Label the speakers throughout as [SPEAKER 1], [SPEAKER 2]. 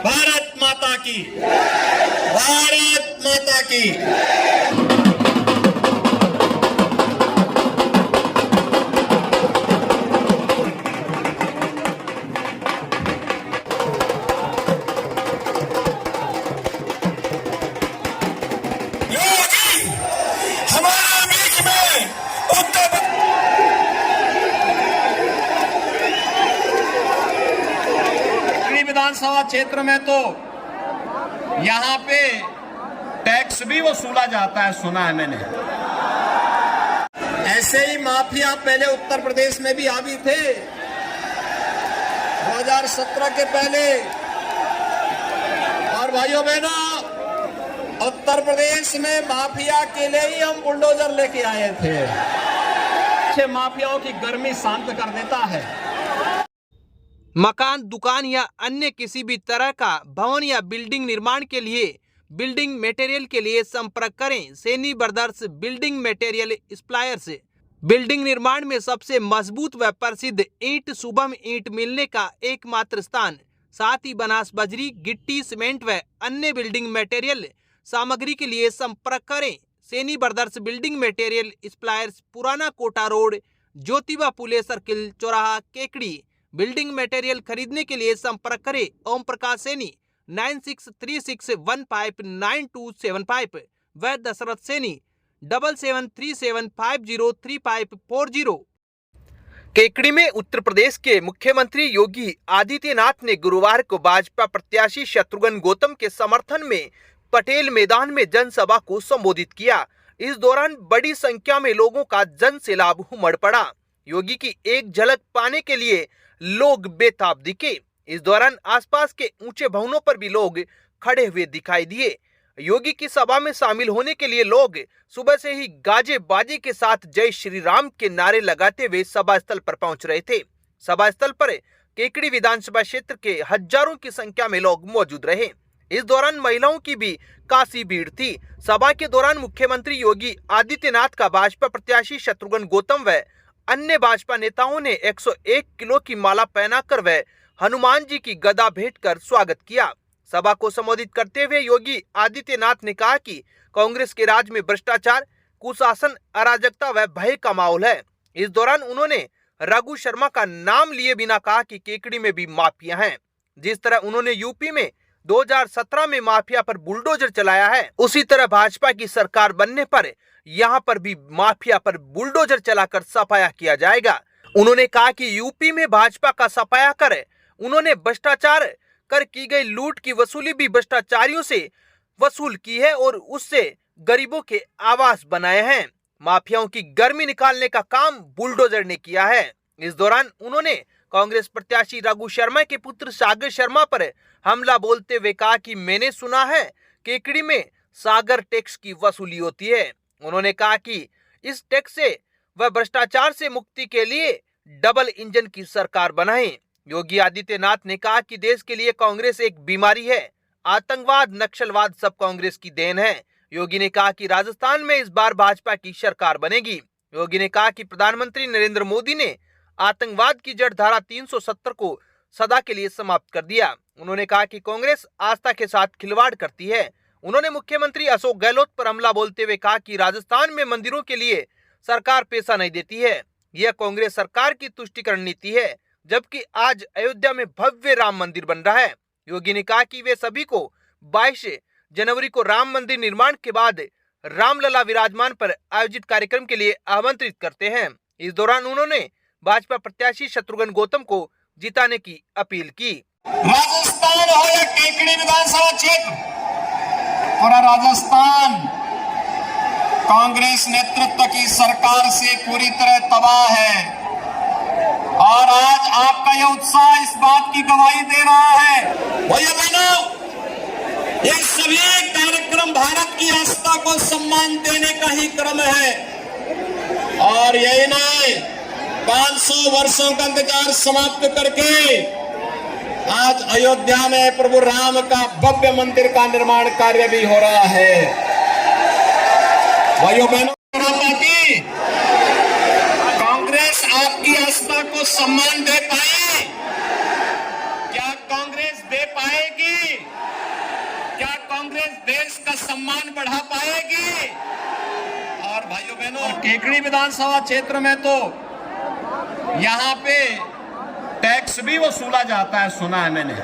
[SPEAKER 1] भारत माता की, भारत माता की। विधानसभा क्षेत्र में तो यहाँ पे टैक्स भी वसूला जाता है, सुना है मैंने। ऐसे ही माफिया पहले उत्तर प्रदेश में भी हावी थे 2017 के पहले। और भाइयों बहनों, उत्तर प्रदेश में माफिया के लिए ही हम बुलडोजर लेके आए थे। माफियाओं की गर्मी शांत कर देता है।
[SPEAKER 2] मकान, दुकान या अन्य किसी भी तरह का भवन या बिल्डिंग निर्माण के लिए बिल्डिंग मटेरियल के लिए संपर्क करें Saini brothers building material suppliers. Building निर्माण में सबसे मजबूत व प्रसिद्ध ईंट शुभम ईंट मिलने का एकमात्र स्थान। साथ ही बनास बजरी, गिट्टी, सीमेंट व अन्य बिल्डिंग मटेरियल सामग्री के लिए संपर्क करें Saini brothers building material suppliers, पुराना कोटा रोड, ज्योतिबा फुले सर्किल, चौराहा, केकड़ी। बिल्डिंग मटेरियल खरीदने के लिए संपर्क करें ओम प्रकाश सैनी 9636159275 व दशरथ सैनी 7737503540। केकड़ी में उत्तर प्रदेश के मुख्यमंत्री योगी आदित्यनाथ ने गुरुवार को भाजपा प्रत्याशी शत्रुघ्न गौतम के समर्थन में पटेल मैदान में जनसभा को संबोधित किया। इस दौरान बड़ी संख्या में लोगों का जन सैलाब उमड़ पड़ा। योगी की एक झलक पाने के लिए लोग बेताब दिखे। इस दौरान आसपास के ऊंचे भवनों पर भी लोग खड़े हुए दिखाई दिए। योगी की सभा में शामिल होने के लिए लोग सुबह से ही गाजे बाजे के साथ जय श्री राम के नारे लगाते हुए सभा स्थल पर पहुंच रहे थे। सभा स्थल पर केकड़ी विधानसभा क्षेत्र के हजारों की संख्या में लोग मौजूद रहे। इस दौरान महिलाओं की भी काफी भीड़ थी। सभा के दौरान मुख्यमंत्री योगी आदित्यनाथ का भाजपा प्रत्याशी शत्रुघ्न गौतम व अन्य भाजपा नेताओं ने 101 किलो की माला पहनाकर व हनुमान जी की गदा भेंट कर स्वागत किया। सभा को संबोधित करते हुए योगी आदित्यनाथ ने कहा कि कांग्रेस के राज में भ्रष्टाचार, कुशासन, अराजकता व भय का माहौल है। इस दौरान उन्होंने रघु शर्मा का नाम लिए बिना कहा कि केकड़ी में भी माफिया हैं। जिस तरह उन्होंने यूपी में 2017 में माफिया पर बुलडोजर चलाया है, उसी तरह भाजपा की सरकार बनने पर यहाँ पर भी माफिया पर बुलडोजर चलाकर सफाया किया जाएगा। उन्होंने कहा कि यूपी में भाजपा का सफाया कर उन्होंने भ्रष्टाचार कर की गई लूट की वसूली भी भ्रष्टाचारियों से वसूल की है और उससे गरीबों के आवास बनाए हैं। माफियाओं की गर्मी निकालने का काम बुलडोजर ने किया है। इस दौरान उन्होंने कांग्रेस प्रत्याशी रघु शर्मा के पुत्र सागर शर्मा पर हमला बोलते हुए कहा कि मैंने सुना है केकड़ी में सागर टैक्स की वसूली होती है। उन्होंने कहा कि इस टैक्स से व भ्रष्टाचार से मुक्ति के लिए डबल इंजन की सरकार बनाएं। योगी आदित्यनाथ ने कहा कि देश के लिए कांग्रेस एक बीमारी है। आतंकवाद, नक्सलवाद सब कांग्रेस की देन है। योगी ने कहा कि राजस्थान में इस बार भाजपा की सरकार बनेगी। योगी ने कहा कि प्रधानमंत्री नरेंद्र मोदी ने आतंकवाद की जड़ धारा 370 को सदा के लिए समाप्त कर दिया। उन्होंने कहा कि कांग्रेस आस्था के साथ खिलवाड़ करती है। उन्होंने मुख्यमंत्री अशोक गहलोत पर हमला बोलते हुए कहा कि राजस्थान में मंदिरों के लिए सरकार पैसा नहीं देती है। यह कांग्रेस सरकार की तुष्टिकरण नीति है, जबकि आज अयोध्या में भव्य राम मंदिर बन रहा है। योगी ने कहा कि वे सभी को 22 जनवरी को राम मंदिर निर्माण के बाद रामलला विराजमान पर आयोजित कार्यक्रम के लिए आमंत्रित करते हैं। इस दौरान उन्होंने भाजपा प्रत्याशी शत्रुघ्न गौतम को जिताने की अपील की।
[SPEAKER 1] राजस्थान हो या केकड़ी विधानसभा क्षेत्र, पूरा राजस्थान कांग्रेस नेतृत्व की सरकार से पूरी तरह तबाह है। और आज आपका यह उत्साह इस बात की गवाही दे रहा है। भैया बहनों, ये सभी कार्यक्रम भारत की आस्था को सम्मान देने का ही क्रम है। और यही नहीं, 500 वर्षों का इंतजार समाप्त करके आज अयोध्या में प्रभु राम का भव्य मंदिर का निर्माण कार्य भी हो रहा है। भाइयों बहनों, कांग्रेस आपकी व्यवस्था को सम्मान दे पाए? क्या कांग्रेस दे पाएगी? क्या कांग्रेस देश का सम्मान बढ़ा पाएगी? और भाइयों बहनों, केकड़ी विधानसभा क्षेत्र में तो यहां पे टैक्स भी वसूला जाता है, सुना है मैंने।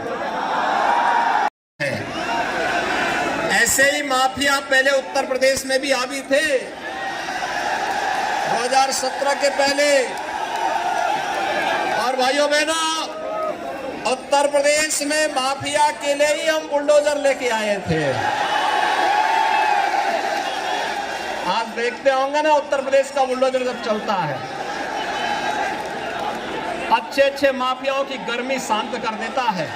[SPEAKER 1] ऐसे ही माफिया पहले उत्तर प्रदेश में भी हावी थे 2017 के पहले। और भाइयों बहनों, उत्तर प्रदेश में माफिया के लिए ही हम बुलडोजर लेके आए थे। आज देखते होंगे ना उत्तर प्रदेश का बुलडोजर जब चलता है, अच्छे अच्छे माफियाओं की गर्मी शांत कर देता है।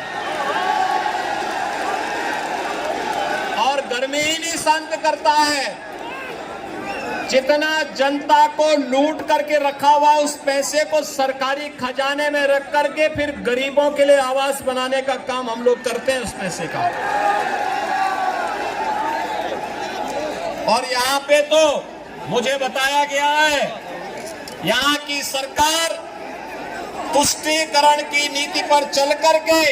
[SPEAKER 1] और गर्मी ही नहीं शांत करता है, जितना जनता को लूट करके रखा हुआ उस पैसे को सरकारी खजाने में रख करके फिर गरीबों के लिए आवास बनाने का काम हम लोग करते हैं उस पैसे का। और यहाँ पे तो मुझे बताया गया है, यहाँ की सरकार तुष्टीकरण की नीति पर चल करके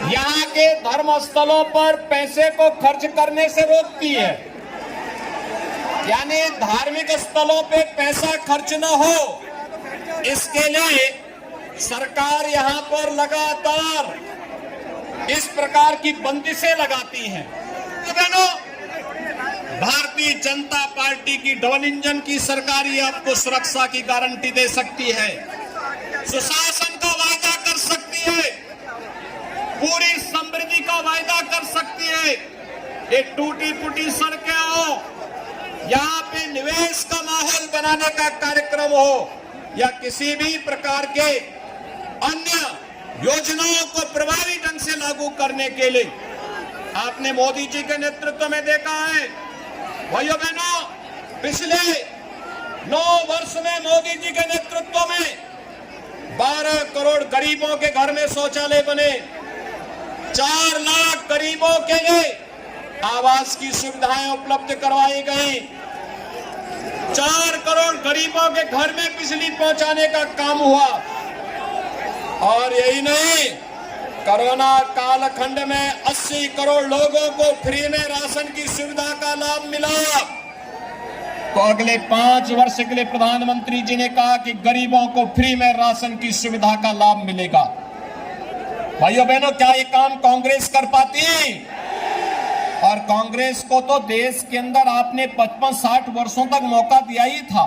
[SPEAKER 1] यहाँ के धर्म स्थलों पर पैसे को खर्च करने से रोकती है। यानी धार्मिक स्थलों पे पैसा खर्च न हो, इसके लिए सरकार यहाँ पर लगातार इस प्रकार की बंदिशें लगाती है। भारतीय जनता पार्टी की डबल इंजन की सरकार ही आपको सुरक्षा की गारंटी दे सकती है, सुशासन का वायदा कर सकती है, पूरी समृद्धि का वायदा कर सकती है। ये टूटी फूटी सड़कें हो, यहाँ पे निवेश का माहौल बनाने का कार्यक्रम हो, या किसी भी प्रकार के अन्य योजनाओं को प्रभावी ढंग से लागू करने के लिए आपने मोदी जी के नेतृत्व में देखा है। भाइयों बहनों, पिछले 9 वर्ष में मोदी जी के नेतृत्व में 12 करोड़ गरीबों के घर में शौचालय बने, 4 लाख गरीबों के लिए आवास की सुविधाएं उपलब्ध करवाई गई, 4 करोड़ गरीबों के घर में बिजली पहुंचाने का काम हुआ। और यही नहीं, कोरोना कालखंड में 80 करोड़ लोगों को फ्री में राशन की सुविधा का लाभ मिला। तो अगले 5 वर्ष के लिए प्रधानमंत्री जी ने कहा कि गरीबों को फ्री में राशन की सुविधा का लाभ मिलेगा। भाइयों बहनों, क्या ये काम कांग्रेस कर पाती है? और कांग्रेस को तो देश के अंदर आपने 55-60 वर्षों तक मौका दिया ही था,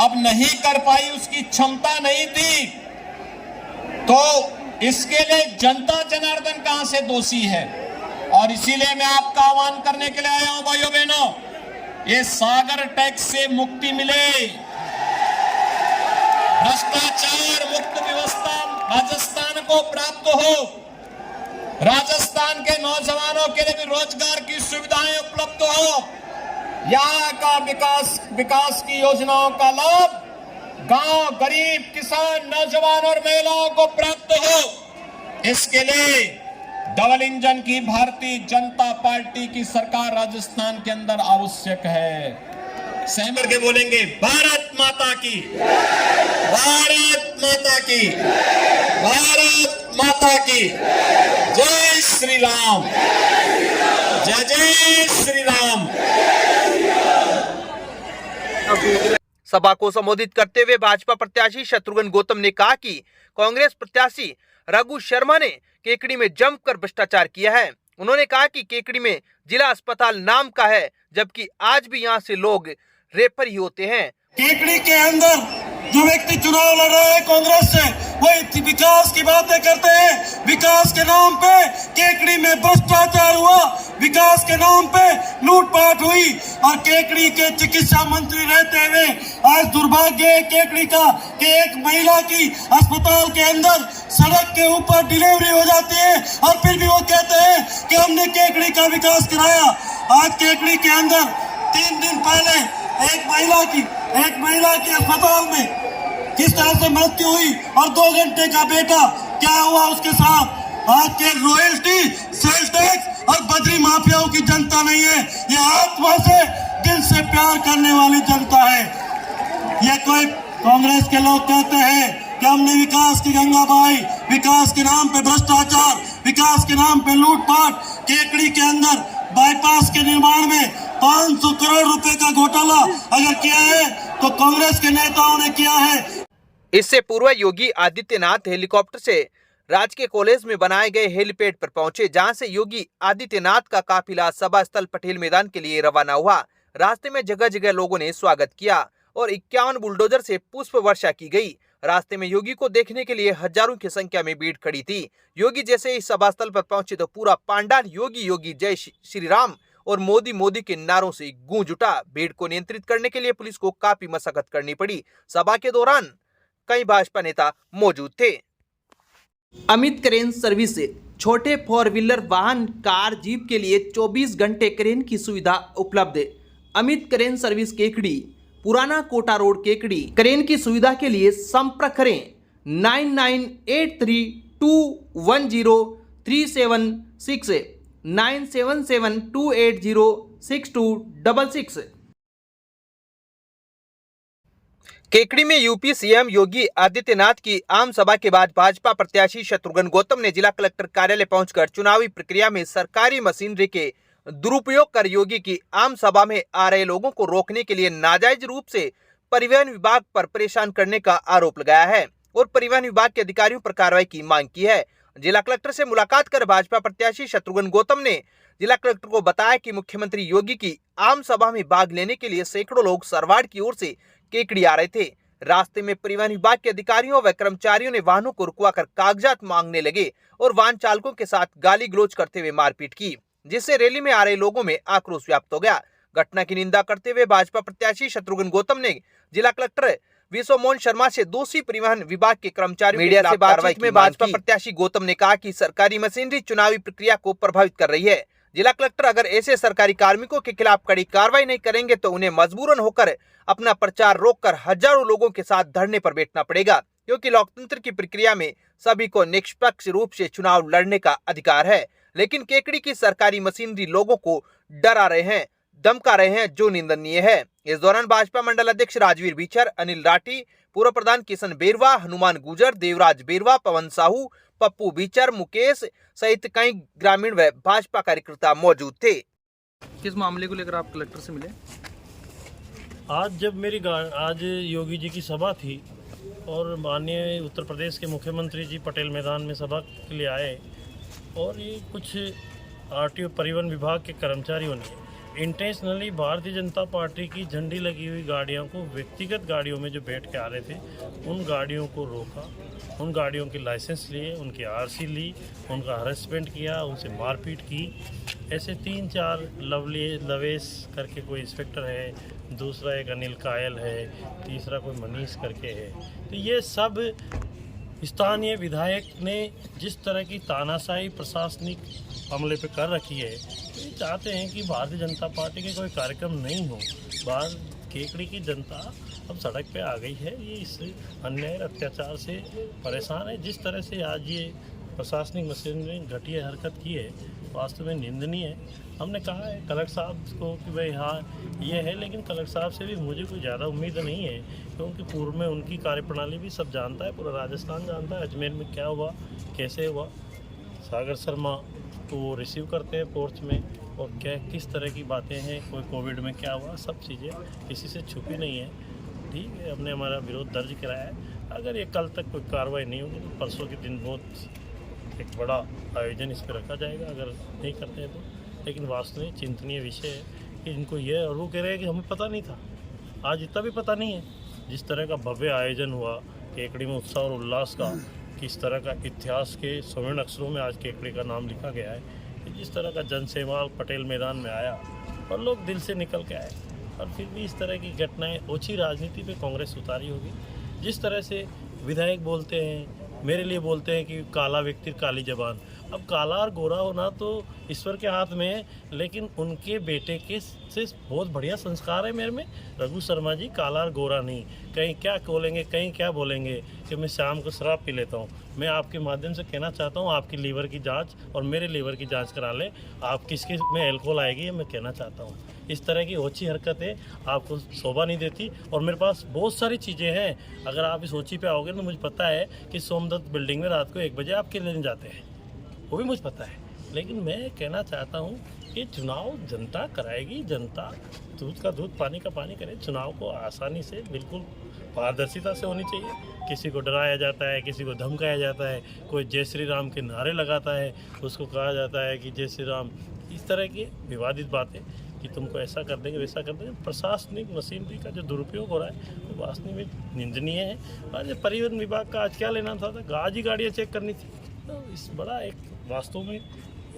[SPEAKER 1] अब नहीं कर पाई, उसकी क्षमता नहीं थी, तो इसके लिए जनता जनार्दन कहां से दोषी है? और इसीलिए मैं आपका आह्वान करने के लिए आया हूं भाइयों बहनों, ये सागर टैक्स से मुक्ति मिले, भ्रष्टाचार मुक्त व्यवस्था राजस्थान को प्राप्त हो, राजस्थान के नौजवानों के लिए भी रोजगार की सुविधाएं उपलब्ध हो, यहाँ का विकास की योजनाओं का लाभ गांव, गरीब, किसान, नौजवान और महिलाओं को प्राप्त हो। इसके लिए डबल इंजन की भारतीय जनता पार्टी की सरकार राजस्थान के अंदर आवश्यक है। सहमत के बोलेंगे भारत माता की, भारत माता की, भारत माता की, जय श्री राम, जय जय श्री राम।
[SPEAKER 2] सभा को संबोधित करते हुए भाजपा प्रत्याशी शत्रुघ्न गौतम ने कहा कि कांग्रेस प्रत्याशी रघु शर्मा ने केकड़ी में जमकर भ्रष्टाचार किया है। उन्होंने कहा कि केकड़ी में जिला अस्पताल नाम का है, जबकि आज भी यहां से लोग रेफर ही होते हैं।
[SPEAKER 3] केकड़ी के अंदर जो व्यक्ति चुनाव लड़ रहे हैं कांग्रेस से, वो विकास की बातें करते हैं। विकास के नाम पे केकड़ी में भ्रष्टाचार हुआ, विकास के नाम पे लूटपाट हुई, और केकड़ी के चिकित्सा मंत्री रहते हुए आज दुर्भाग्य है केकड़ी का कि एक महिला की अस्पताल के अंदर सड़क के ऊपर डिलीवरी हो जाती है, और फिर भी वो कहते हैं कि हमने केकड़ी का विकास कराया। आज केकड़ी के अंदर 3 दिन पहले एक महिला की अस्पताल में किस तरह से मृत्यु हुई, और 2 घंटे का बेटा क्या हुआ उसके साथ। आज के रॉयल्टी, सेल टैक्स और बद्री माफियाओं की जनता नहीं है, ये आत्मा से, दिल से प्यार करने वाली जनता है। ये कोई कांग्रेस के लोग कहते हैं कि हमने विकास की गंगा बहाई, विकास के नाम पे भ्रष्टाचार, विकास के नाम पे लूटपाट, केकड़ी के अंदर बाईपास के निर्माण में 500 करोड़ रुपए का घोटाला अगर किया है तो कांग्रेस के नेताओं ने किया है।
[SPEAKER 2] इससे पूर्व योगी आदित्यनाथ हेलीकॉप्टर से राजकीय कॉलेज में बनाए गए हेलीपैड पर पहुंचे, जहां से योगी आदित्यनाथ का काफिला सभा स्थल पटेल मैदान के लिए रवाना हुआ। रास्ते में जगह जगह लोगों ने स्वागत किया और 51 बुलडोजर से पुष्प वर्षा की गई। रास्ते में योगी को देखने के लिए हजारों की संख्या में भीड़ खड़ी थी। योगी जैसे ही सभा स्थल पर पहुंचे तो पूरा पांडाल योगी योगी जय श्री राम और मोदी मोदी के नारों से गूंज उठा। भीड़ को नियंत्रित करने के लिए पुलिस को काफी मशक्कत करनी पड़ी। सभा के दौरान कई भाजपा नेता मौजूद थे। अमित क्रेन सर्विस से छोटे 4 व्हीलर वाहन, कार, जीप के लिए 24 घंटे क्रेन की सुविधा उपलब्ध है। अमित क्रेन सर्विस केकड़ी, पुराना कोटा रोड, केकड़ी। क्रेन की सुविधा के लिए संपर्क करें 9983210376 9772806266। केकड़ी में यूपी सीएम योगी आदित्यनाथ की आम सभा के बाद भाजपा प्रत्याशी शत्रुघ्न गौतम ने जिला कलेक्टर कार्यालय पहुंचकर चुनावी प्रक्रिया में सरकारी मशीनरी के दुरुपयोग कर योगी की आम सभा में आ रहे लोगों को रोकने के लिए नाजायज रूप से परिवहन विभाग पर परेशान करने का आरोप लगाया है और परिवहन विभाग के अधिकारियों पर कार्रवाई की मांग की है। जिला कलेक्टर से मुलाकात कर भाजपा प्रत्याशी शत्रुघ्न गौतम ने जिला कलेक्टर को बताया कि मुख्यमंत्री योगी की आम सभा में भाग लेने के लिए सैकड़ों लोग सरवाड़ की ओर से केकड़ी आ रहे थे। रास्ते में परिवहन विभाग के अधिकारियों व कर्मचारियों ने वाहनों को रुकवाकर कागजात मांगने लगे और वाहन चालकों के साथ गाली गलौज करते हुए मारपीट की, जिससे रैली में आ रहे लोगों में आक्रोश व्याप्त हो गया। घटना की निंदा करते हुए भाजपा प्रत्याशी शत्रुघ्न गौतम ने जिला कलेक्टर विश्व मोहन शर्मा से दोषी परिवहन विभाग के कर्मचारियों मीडिया से बातचीत में भाजपा प्रत्याशी गौतम ने कहा कि सरकारी मशीनरी चुनावी प्रक्रिया को प्रभावित कर रही है। जिला कलेक्टर अगर ऐसे सरकारी कार्मिकों के खिलाफ कड़ी कार्रवाई नहीं करेंगे तो उन्हें मजबूरन होकर अपना प्रचार रोककर हजारों लोगों के साथ धरने पर बैठना पड़ेगा, क्योंकि लोकतंत्र की प्रक्रिया में सभी को निष्पक्ष रूप से चुनाव लड़ने का अधिकार है। लेकिन केकड़ी की सरकारी मशीनरी लोगों को डरा रहे हैं, धमका रहे हैं, जो निंदनीय है। इस दौरान भाजपा मंडल अध्यक्ष राजवीर बीचर, अनिल राठी, पूर्व प्रधान किशन बेरवा, हनुमान गुजर, देवराज बेरवा, पवन साहू, पप्पू बीचर, मुकेश सहित कई ग्रामीण व भाजपा कार्यकर्ता मौजूद थे।
[SPEAKER 4] किस मामले को लेकर आप कलेक्टर से मिले?
[SPEAKER 5] आज योगी जी की सभा थी और माननीय उत्तर प्रदेश के मुख्यमंत्री जी पटेल मैदान में सभा के लिए आए और ये कुछ आरटीओ परिवहन विभाग के कर्मचारियों ने इंटेंशनली भारतीय जनता पार्टी की झंडी लगी हुई गाड़ियों को, व्यक्तिगत गाड़ियों में जो बैठ के आ रहे थे उन गाड़ियों को रोका, उन गाड़ियों के लाइसेंस लिए, उनकी आरसी ली, उनका हरेसमेंट किया, उनसे मारपीट की। ऐसे 3-4 लवेश करके कोई इंस्पेक्टर है, दूसरा एक अनिल कायल है, तीसरा कोई मनीष करके है। तो ये सब स्थानीय विधायक ने जिस तरह की तानाशाही प्रशासनिक हमले पे कर रखी है, तो ये चाहते हैं कि भारतीय जनता पार्टी के कोई कार्यक्रम नहीं हो। बाहर केकड़ी की जनता अब सड़क पे आ गई है, ये इस अन्याय अत्याचार से परेशान है। जिस तरह से आज ये प्रशासनिक मशीनरी ने घटिया हरकत की है, वास्तव में निंदनीय है। हमने कहा है कलेक्टर साहब को कि भाई हाँ ये है, लेकिन कलेक्टर साहब से भी मुझे कोई ज़्यादा उम्मीद नहीं है, क्योंकि पूर्व में उनकी कार्यप्रणाली भी सब जानता है, पूरा राजस्थान जानता है। अजमेर में क्या हुआ, कैसे हुआ, सागर शर्मा को वो रिसीव करते हैं पोर्च में, और क्या किस तरह की बातें हैं, कोई कोविड में क्या हुआ, सब चीज़ें किसी से छुपी नहीं है। ठीक है, हमने हमारा विरोध दर्ज कराया है। अगर ये कल तक कोई कार्रवाई नहीं होगी तो परसों के दिन बहुत एक बड़ा आयोजन इस पर रखा जाएगा, अगर नहीं करते हैं तो। लेकिन वास्तव में चिंतनीय विषय है कि इनको ये, और वो कह रहे हैं कि हमें पता नहीं था। आज इतना भी पता नहीं है। जिस तरह का भव्य आयोजन हुआ केकड़ी में, उत्साह और उल्लास का, किस तरह का इतिहास के स्वर्ण अक्षरों में आज केकड़ी का नाम लिखा गया है, कि जिस तरह का जनसेवा पटेल मैदान में आया और लोग दिल से निकल के आए, और फिर भी इस तरह की घटनाएं ओछी राजनीति पे कांग्रेस उतारी होगी। जिस तरह से विधायक बोलते हैं, मेरे लिए बोलते हैं कि काला व्यक्ति काली जबान, अब काला और गोरा होना तो ईश्वर के हाथ में है, लेकिन उनके बेटे के से बहुत बढ़िया संस्कार है मेरे में। रघु शर्मा जी काला और गोरा नहीं, कहीं क्या बोलेंगे, कहीं क्या बोलेंगे कि मैं शाम को शराब पी लेता हूँ। मैं आपके माध्यम से कहना चाहता हूँ, आपकी लीवर की जांच और मेरे लीवर की जांच करा लें। आप किसके में एल्कोहल आएगी ये मैं कहना चाहता हूँ। इस तरह की ओछी हरकतें आपको शोभा नहीं देती। और मेरे पास बहुत सारी चीज़ें हैं, अगर आप इस ओछी पे आओगे तो मुझे पता है कि सोमदत्त बिल्डिंग में रात को 1 बजे आपके लेने जाते हैं, वो भी मुझे पता है। लेकिन मैं कहना चाहता हूँ कि चुनाव जनता कराएगी, जनता दूध का दूध पानी का पानी करे। चुनाव को आसानी से बिल्कुल पारदर्शिता से होनी चाहिए। किसी को डराया जाता है, किसी को धमकाया जाता है, कोई जय श्री राम के नारे लगाता है, उसको कहा जाता है कि जय श्री राम। इस तरह की विवादित बातें कि तुमको ऐसा कर देंगे वैसा कर देंगे। प्रशासनिक मशीनरी का जो दुरुपयोग हो रहा है वो वास्तव में निंदनीय है। और परिवहन विभाग का आज क्या लेना था, आज ही गाड़ियाँ चेक करनी थी। तो इस बड़ा एक वास्तव में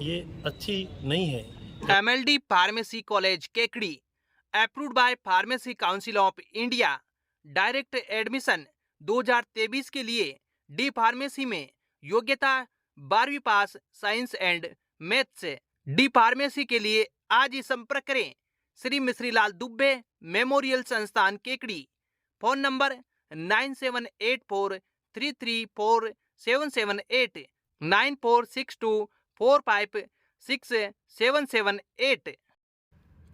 [SPEAKER 5] ये अच्छी नहीं है।
[SPEAKER 2] MLD pharmacy college Kekri approved by pharmacy council of India. Direct admission 2023 के लिए डी फार्मेसी में योग्यता 12वीं pass science and maths. D pharmacy के लिए आज ही संपर्क करें श्री मिश्रीलाल दुबे मेमोरियल संस्थान केकड़ी। Phone number 9784334778 9462456778।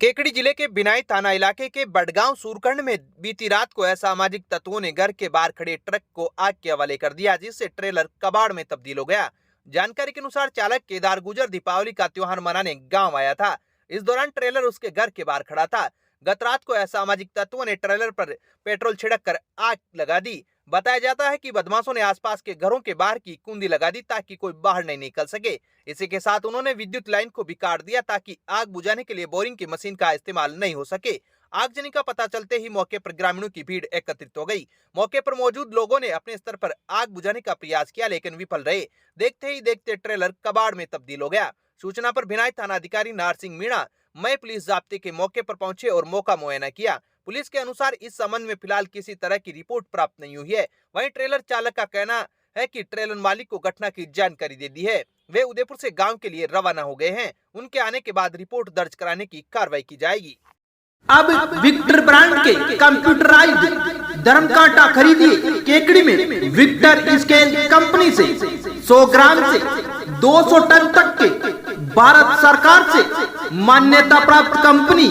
[SPEAKER 2] केकड़ी जिले के बिनाई थाना इलाके के बडगांव सूरखंड में बीती रात को असामाजिक तत्वों ने घर के बाहर खड़े ट्रक को आग के हवाले कर दिया, जिससे ट्रेलर कबाड़ में तब्दील हो गया। जानकारी के अनुसार चालक केदार गुजर दीपावली का त्योहार मनाने गांव आया था। इस दौरान ट्रेलर उसके घर के बाहर खड़ा था। गत रात को असामाजिक तत्वों ने ट्रेलर पर पेट्रोल छिड़क कर आग लगा दी। बताया जाता है कि बदमाशों ने आसपास के घरों के बाहर की कुंडी लगा दी ताकि कोई बाहर नहीं निकल सके। इसी के साथ उन्होंने विद्युत लाइन को भी काट दिया ताकि आग बुझाने के लिए बोरिंग की मशीन का इस्तेमाल नहीं हो सके। आगजनी का पता चलते ही मौके पर ग्रामीणों की भीड़ एकत्रित हो गई। मौके पर मौजूद लोगों ने अपने स्तर पर आग बुझाने का प्रयास किया, लेकिन विफल रहे। देखते ही देखते ट्रेलर कबाड़ में तब्दील हो गया। सूचना पर भिनाई थाना अधिकारी नारसिंह मीणा मई पुलिस जाब्ते के मौके पर पहुंचे और मौका मुआयना किया। पुलिस के अनुसार इस संबंध में फिलहाल किसी तरह की रिपोर्ट प्राप्त नहीं हुई है। वहीं ट्रेलर चालक का कहना है कि ट्रेलर मालिक को घटना की जानकारी दे दी है। वे उदयपुर से गांव के लिए रवाना हो गए हैं। उनके आने के बाद रिपोर्ट दर्ज कराने की कार्रवाई की जाएगी।
[SPEAKER 6] अब विक्टर ब्रांड के कंप्यूटराइज्ड धर्म कांटा खरीदिए केकड़ी में। विक्टर स्केल कंपनी से 100 ग्राम से 200 टन तक के भारत सरकार से मान्यता प्राप्त कंपनी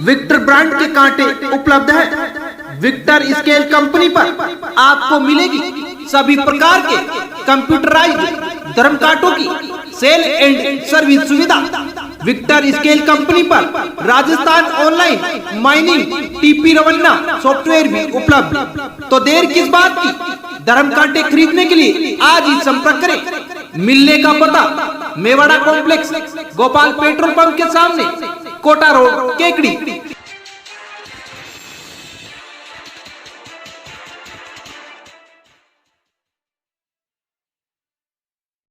[SPEAKER 6] विक्टर ब्रांड के कांटे उपलब्ध है। विक्टर स्केल कंपनी पर आपको मिलेगी सभी प्रकार के कंप्यूटराइज्ड धर्म कांटों की सेल एंड सर्विस सुविधा। विक्टर स्केल कंपनी पर Rajasthan online mining TP Revanna software भी उपलब्ध। तो देर किस बात की, धर्म कांटे खरीदने के लिए आज ही संपर्क करें। मिलने का पता Mewada complex Gopal petrol pump के सामने, कोटा रोड, केकड़ी।